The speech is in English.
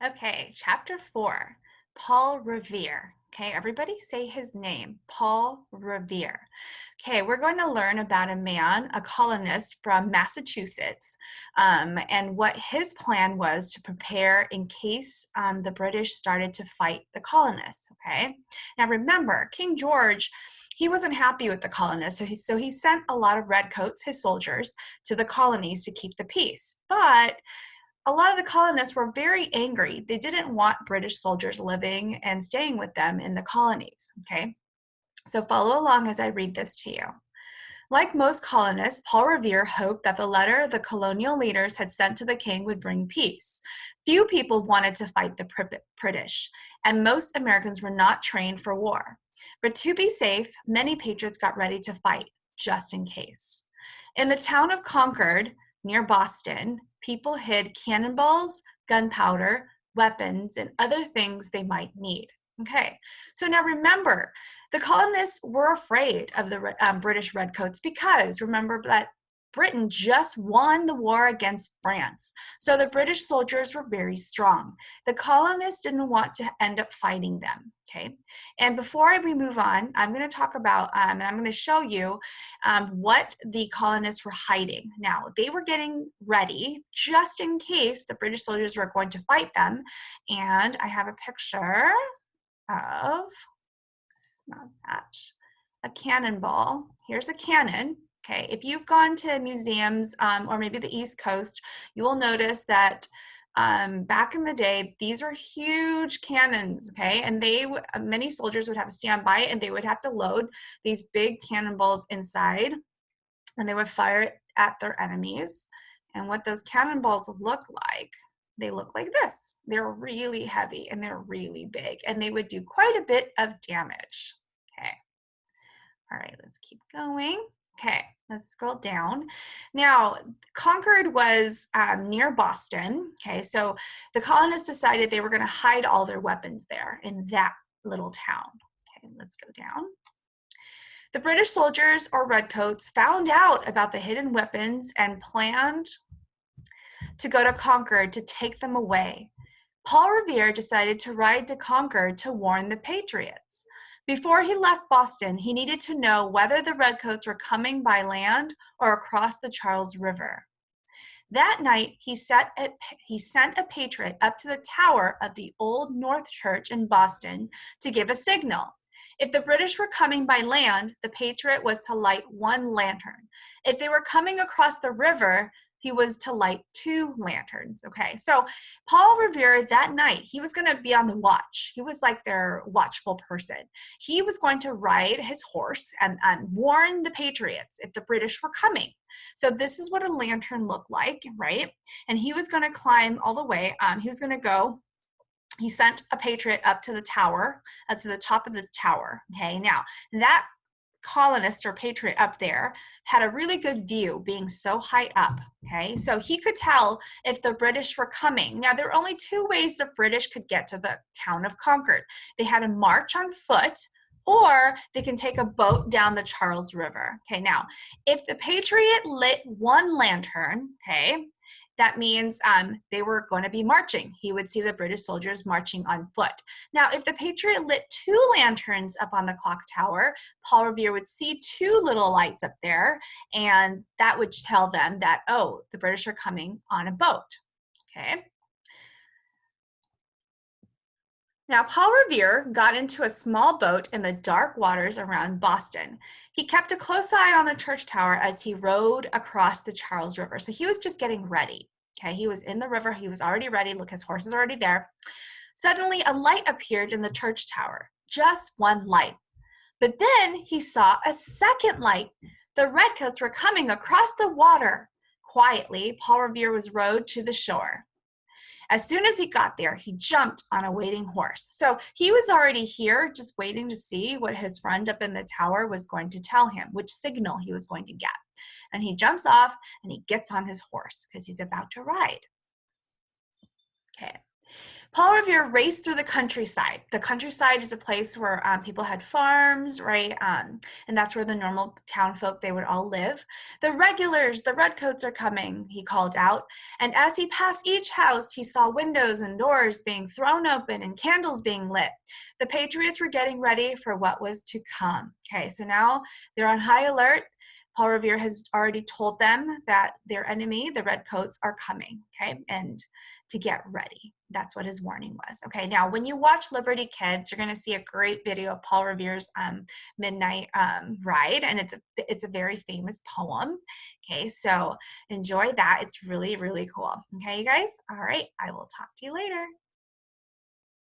Okay, chapter 4, Paul Revere. Okay, everybody say his name, Paul Revere. Okay, we're going to learn about a man, a colonist from Massachusetts, and what his plan was to prepare in case the British started to fight the colonists. Okay, now remember, King George. He wasn't happy with the colonists, so he sent a lot of redcoats, his soldiers, to the colonies to keep the peace. But a lot of the colonists were very angry. They didn't want British soldiers living and staying with them in the colonies. Okay, so follow along as I read this to you. Like most colonists, Paul Revere hoped that the letter the colonial leaders had sent to the king would bring peace. Few people wanted to fight the British, and most Americans were not trained for war. But to be safe, many patriots got ready to fight, just in case. In the town of Concord, near Boston, people hid cannonballs, gunpowder, weapons, and other things they might need. Okay, so now remember, the colonists were afraid of the British redcoats because remember that Britain just won the war against France. So the British soldiers were very strong. The colonists didn't want to end up fighting them. Okay. And before we move on, I'm going to talk about, and I'm going to show you what the colonists were hiding. Now, they were getting ready just in case the British soldiers were going to fight them. And I have a picture of not that, a cannonball. Here's a cannon. Okay, if you've gone to museums or maybe the East Coast, you will notice that back in the day, these were huge cannons, okay? And many soldiers would have to stand by and they would have to load these big cannonballs inside and they would fire it at their enemies. And what those cannonballs look like, they look like this. They're really heavy and they're really big and they would do quite a bit of damage. Okay. All right, let's keep going. Okay, let's scroll down. Now, Concord was near Boston. Okay, so the colonists decided they were going to hide all their weapons there in that little town. Okay, let's go down. The British soldiers or redcoats found out about the hidden weapons and planned to go to Concord to take them away. Paul Revere decided to ride to Concord to warn the Patriots. Before he left Boston, he needed to know whether the redcoats were coming by land or across the Charles River. That night, he sent a patriot up to the tower of the Old North Church in Boston to give a signal. If the British were coming by land, the patriot was to light one lantern. If they were coming across the river, he was to light two lanterns. Okay, so Paul Revere that night, he was going to be on the watch. He was like their watchful person. He was going to ride his horse and warn the Patriots if the British were coming. So this is what a lantern looked like, right? And he was going to climb all the way. He was going to go. He sent a patriot up to the tower, up to the top of this tower. Okay, now that colonist or patriot up there had a really good view being so high up. Okay, so he could tell if the British were coming. Now, there are only two ways the British could get to the town of Concord. They had to march on foot or they can take a boat down the Charles River. Okay, now, if the patriot lit one lantern, okay, that means they were going to be marching. He would see the British soldiers marching on foot. Now, if the patriot lit two lanterns up on the clock tower, Paul Revere would see two little lights up there, and that would tell them that, oh, the British are coming on a boat. Okay. Now, Paul Revere got into a small boat in the dark waters around Boston. He kept a close eye on the church tower as he rowed across the Charles River. So he was just getting ready. Okay, he was in the river. He was already ready. Look, his horse is already there. Suddenly, a light appeared in the church tower, just one light. But then he saw a second light. The redcoats were coming across the water. Quietly, Paul Revere was rowed to the shore. As soon as he got there, he jumped on a waiting horse. So he was already here, just waiting to see what his friend up in the tower was going to tell him, which signal he was going to get. And he jumps off and he gets on his horse because he's about to ride. Okay. Paul Revere raced through the countryside. The countryside is a place where people had farms, right? And that's where the normal town folk, they would all live. The regulars, the redcoats are coming, he called out. And as he passed each house, he saw windows and doors being thrown open and candles being lit. The patriots were getting ready for what was to come. Okay, so now they're on high alert. Paul Revere has already told them that their enemy, the redcoats, are coming, okay, and to get ready. That's what his warning was. Okay, now when you watch Liberty Kids, you're going to see a great video of Paul Revere's Midnight Ride, and it's a very famous poem. Okay, so enjoy that. It's really, really cool. Okay, you guys? All right, I will talk to you later.